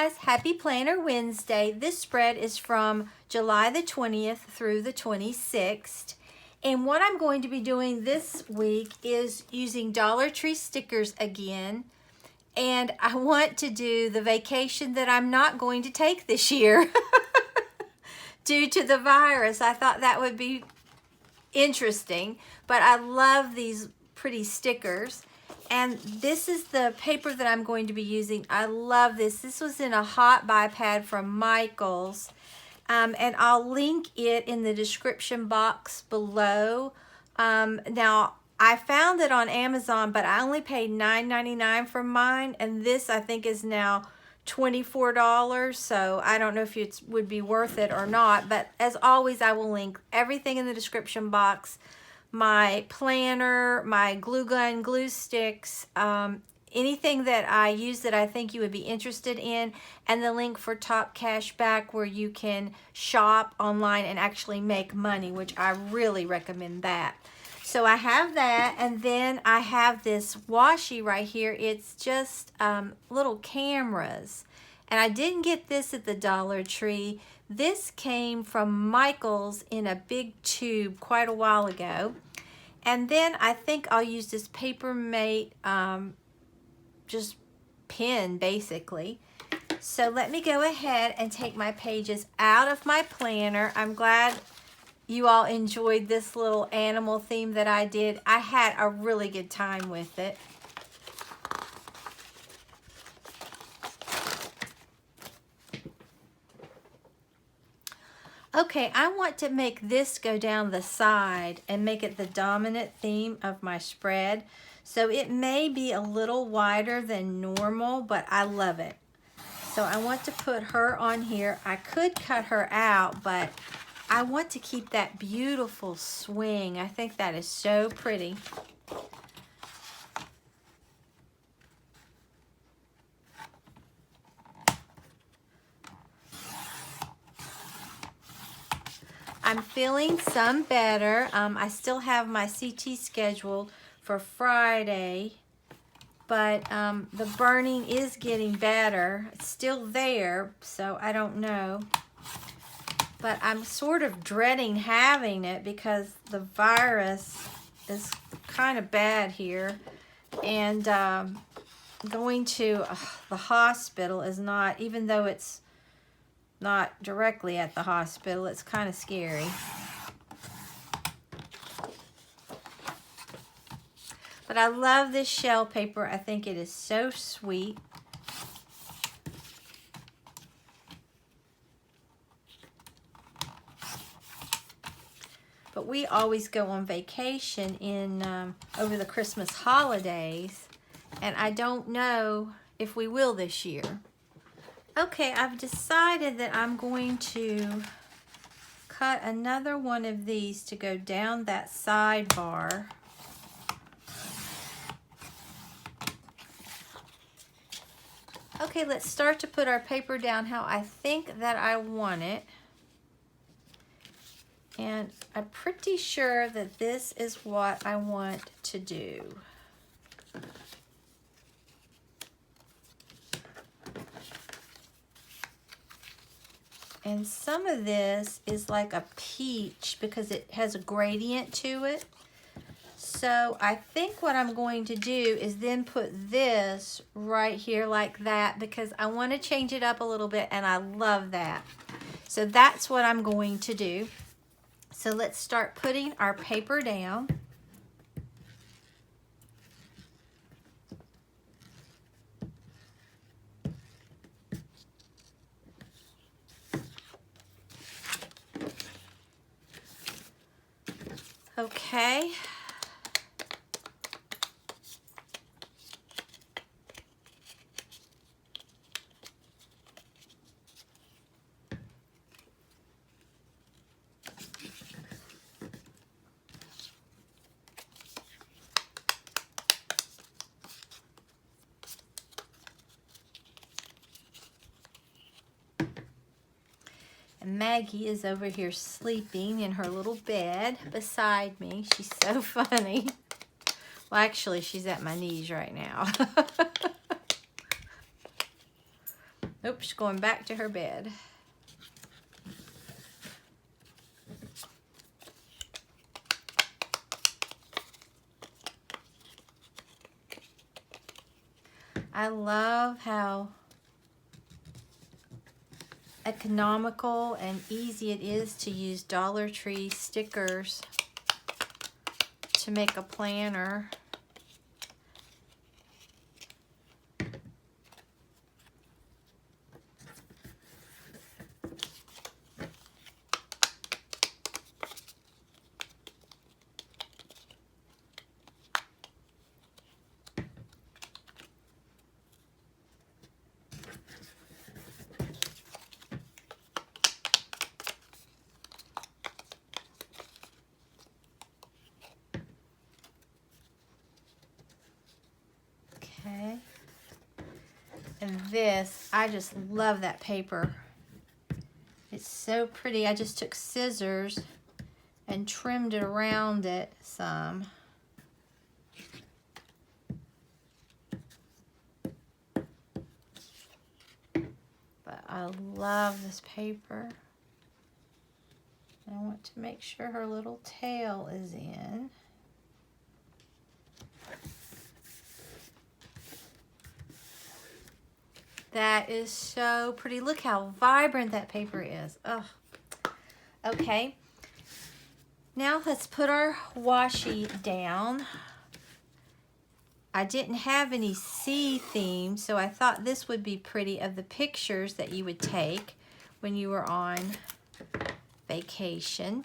guys, happy Planner Wednesday. This spread is from July the 20th through the 26th. And what I'm going to be doing this week is using Dollar Tree stickers again. And I want to do the vacation that I'm not going to take this year due to the virus. I thought that would be interesting, but I love these pretty stickers. And this is the paper that I'm going to be using. I love this. This was in a hot buy pad from Michael's. And I'll link it in the description box below. Now, I found it on Amazon, but I only paid $9.99 for mine. And this, I think, is now $24. So I don't know if it would be worth it or not. But as always, I will link everything in the description box. My planner, my glue gun, glue sticks, anything that I use that I think you would be interested in, and the link for Top Cash Back where you can shop online and actually make money, which I really recommend that. So I have that, and then I have this washi right here. It's just little cameras, and I didn't get this at the Dollar Tree. This came from Michael's in a big tube quite a while ago. And then I think I'll use this Paper Mate just pen basically. So let me go ahead and take my pages out of my planner. I'm glad you all enjoyed this little animal theme that I did. I had a really good time with it. Okay, I want to make this go down the side and make it the dominant theme of my spread. So it may be a little wider than normal, but I love it. So I want to put her on here. I could cut her out, but I want to keep that beautiful swing. I think that is so pretty. I'm feeling some better. I still have my CT scheduled for Friday, but the burning is getting better. It's still there, so I don't know. But I'm sort of dreading having it because the virus is kind of bad here. And going to the hospital is not, even though it's not directly at the hospital, it's kind of scary. But I love this shell paper. I think it is so sweet. But we always go on vacation in over the Christmas holidays, and I don't know if we will this year. Okay, I've decided that I'm going to cut another one of these to go down that sidebar. Okay, let's start to put our paper down how I think that I want it. And I'm pretty sure that this is what I want to do. And some of this is like a peach because it has a gradient to it. So I think what I'm going to do is then put this right here like that because I want to change it up a little bit, and I love that. So that's what I'm going to do. So let's start putting our paper down. Okay. And Maggie is over here sleeping in her little bed beside me. She's so funny. Well, actually, she's at my knees right now. Oops, she's going back to her bed. I love how economical and easy it is to use Dollar Tree stickers to make a planner. Okay. And this, I just love that paper. It's so pretty. I just took scissors and trimmed it around it some. But I love this paper. I want to make sure her little tail is in. That is so pretty. Look how vibrant that paper is. Oh, okay. Now let's put our washi down. I didn't have any sea theme, so I thought this would be pretty, of the pictures that you would take when you were on vacation.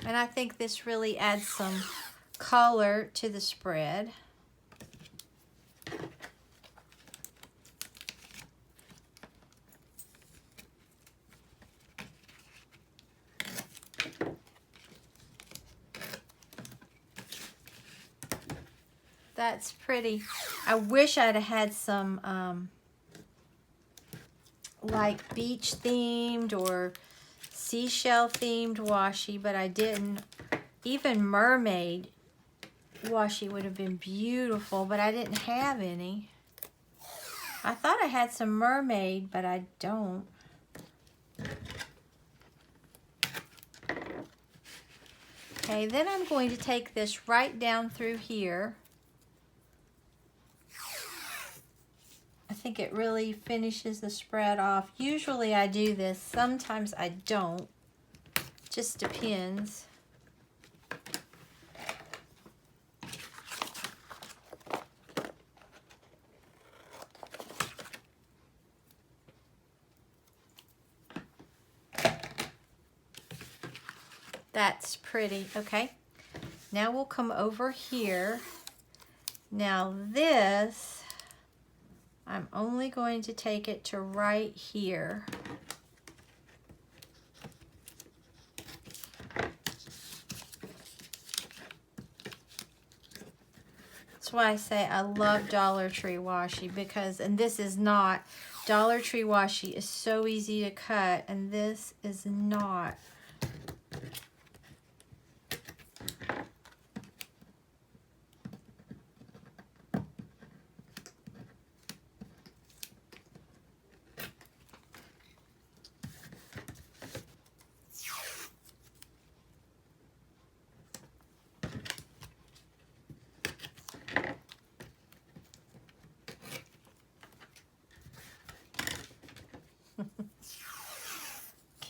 And I think this really adds some color to the spread. That's pretty. I wish I'd have had some like beach themed or seashell themed washi, but I didn't. Even mermaid washi would have been beautiful, but I didn't have any. I thought I had some mermaid, but I don't. Okay, then I'm going to take this right down through here. I think it really finishes the spread off. Usually I do this, sometimes I don't. Just depends. That's pretty. Okay, now we'll come over here. Now this, I'm only going to take it to right here. That's why I say I love Dollar Tree washi, because, and this is not, Dollar Tree washi is so easy to cut, and this is not.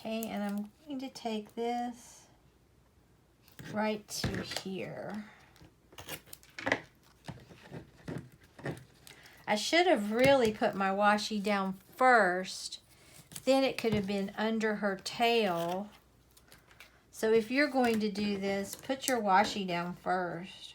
Okay, and I'm going to take this right to here. I should have really put my washi down first, then it could have been under her tail. So if you're going to do this, put your washi down first.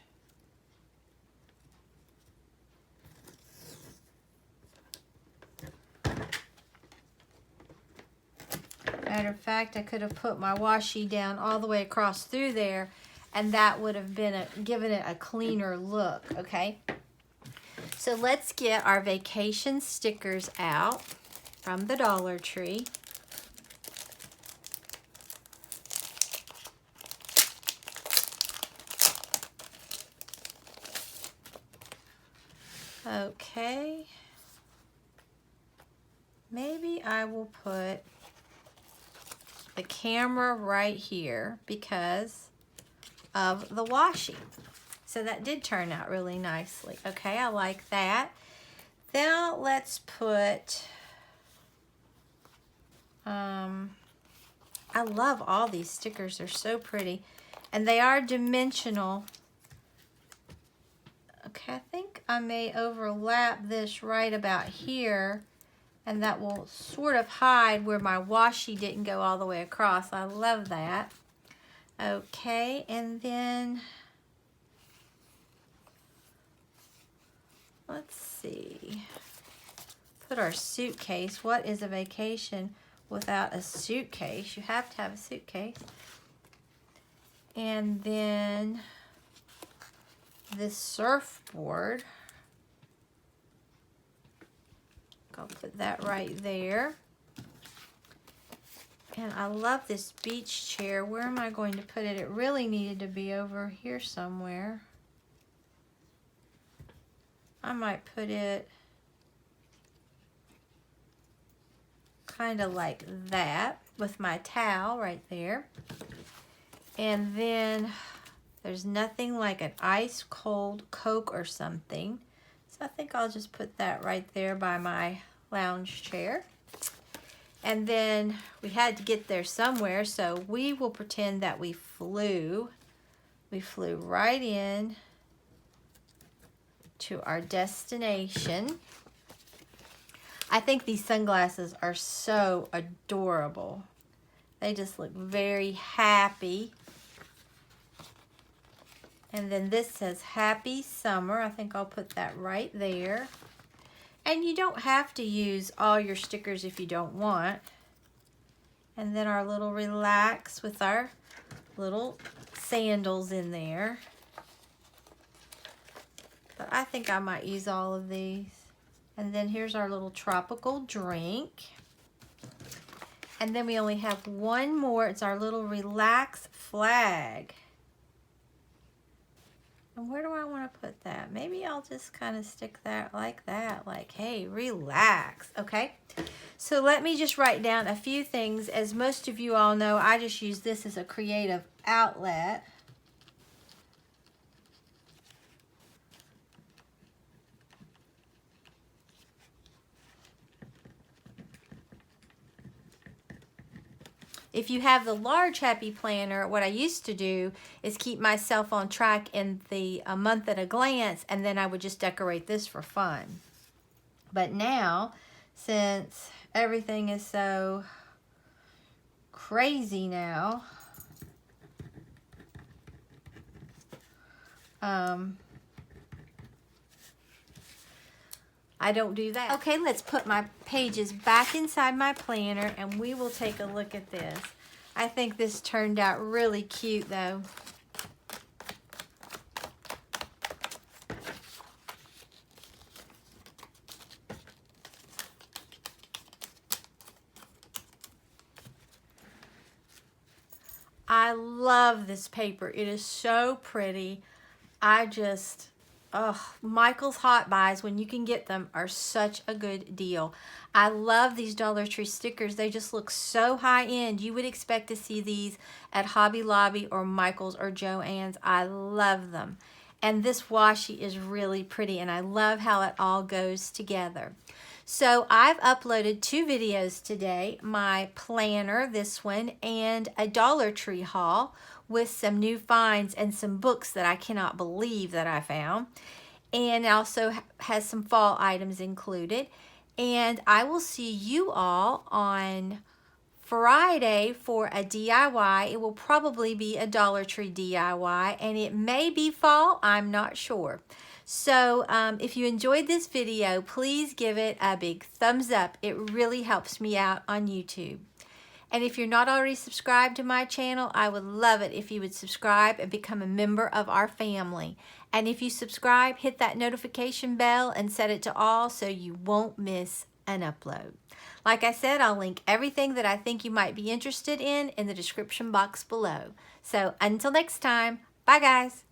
Matter of fact, I could have put my washi down all the way across through there, and that would have been given it a cleaner look, okay? So let's get our vacation stickers out from the Dollar Tree. Okay. Maybe I will put the camera right here because of the washi. So that did turn out really nicely. Okay, I like that. Now let's put, I love all these stickers. They're so pretty. And they are dimensional. Okay, I think I may overlap this right about here, and that will sort of hide where my washi didn't go all the way across. I love that. Okay, and then let's see. Put our suitcase. What is a vacation without a suitcase? You have to have a suitcase. And then this surfboard. I'll put that right there. And I love this beach chair. Where am I going to put it? It really needed to be over here somewhere. I might put it kind of like that with my towel right there. And then there's nothing like an ice cold Coke or something. So I think I'll just put that right there by my lounge chair. And then we had to get there somewhere, so we will pretend that we flew. We flew right in to our destination. I think these sunglasses are so adorable. They just look very happy. And then this says Happy Summer. I think I'll put that right there. And you don't have to use all your stickers if you don't want. And then our little relax with our little sandals in there. But I think I might use all of these. And then here's our little tropical drink. And then we only have one more. It's our little relax flag. And where do I want to put that? Maybe I'll just kind of stick that, like, hey, relax, okay? So let me just write down a few things. As most of you all know, I just use this as a creative outlet. If you have the large Happy Planner, what I used to do is keep myself on track in the A Month at a Glance, and then I would just decorate this for fun. But now, since everything is so crazy now, I don't do that. Okay, let's put my pages back inside my planner and we will take a look at this. I think this turned out really cute though. I love this paper. It is so pretty. Michael's Hot Buys, when you can get them, are such a good deal. I love these Dollar Tree stickers. They just look so high-end. You would expect to see these at Hobby Lobby or Michael's or Joann's. I love them. And this washi is really pretty, and I love how it all goes together. So I've uploaded 2 videos today, my planner, this one, and a Dollar Tree haul with some new finds and some books that I cannot believe that I found. And also has some fall items included. And I will see you all on Friday for a DIY. It will probably be a Dollar Tree DIY, and it may be fall, I'm not sure. So if you enjoyed this video, please give it a big thumbs up. It really helps me out on YouTube. And if you're not already subscribed to my channel, I would love it if you would subscribe and become a member of our family. And if you subscribe, hit that notification bell and set it to all so you won't miss an upload. Like I said, I'll link everything that I think you might be interested in the description box below. So until next time, bye guys.